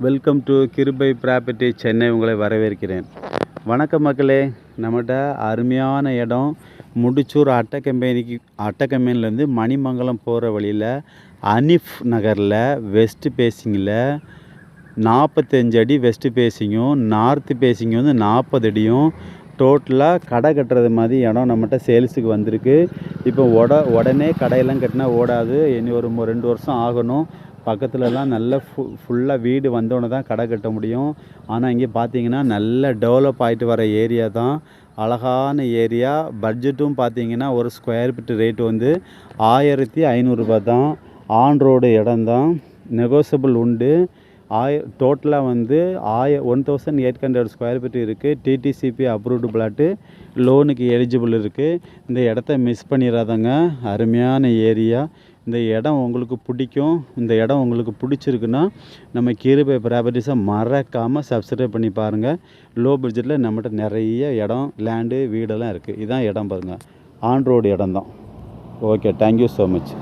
Welcome to கிருபை property Chennai உங்களை வரவேற்கிறேன். வணக்கம் மக்களே. நம்மகிட்ட அருமையான இடம் முடிச்சூர் அட்டக்கம்பெனிலேருந்து மணிமங்கலம் போகிற வழியில் அனிஃப் நகரில் வெஸ்ட் பேசிங்கில் 45 அடி வெஸ்ட் பேசிங்கும் நார்த்து பேசிங்கும் வந்து 40 அடியும் டோட்டலாக கடை கட்டுறது மாதிரி இடம் நம்மகிட்ட சேல்ஸுக்கு வந்திருக்கு. இப்போ உடனே கடையெல்லாம் கட்டினா ஓடாது, இனி ஒரு 2 வருஷம் ஆகணும். பக்கத்துலலாம் நல்ல ஃபுல்லாக வீடு வந்தோடனே தான் கடை கட்ட முடியும். ஆனால் இங்கே பார்த்தீங்கன்னா நல்ல டெவலப் ஆகிட்டு வர ஏரியா தான், அழகான ஏரியா. பட்ஜெட்டும் பார்த்தீங்கன்னா ஒரு ஸ்கொயர் ஃபீட் ரேட் வந்து 1500 ரூபா தான். ஆன் ரோடு இடம் தான், நெகோசியபிள் உண்டு. டோட்டலாக வந்து 1800 ஸ்கொயர் ஃபீட் இருக்குது. டிடிசிபி அப்ரூவ்டு பிளாட்டு, லோனுக்கு எலிஜிபிள் இருக்குது. இந்த இடத்த மிஸ் பண்ணிடாதங்க, அருமையான ஏரியா. இந்த இடம் உங்களுக்கு பிடிக்கும். இந்த இடம் உங்களுக்கு பிடிச்சிருக்குன்னா நம்ம கிருபை ப்ராப்பர்ட்டிஸை மறக்காமல் சப்ஸ்கிரைப் பண்ணி பாருங்கள். லோ பட்ஜெட்டில் நம்மகிட்ட நிறைய இடம், லேண்டு, வீடெல்லாம் இருக்குது. இதுதான் இடம் பாருங்கள், ஆன் ரோடு இடம் தான். Okay, thank you so much.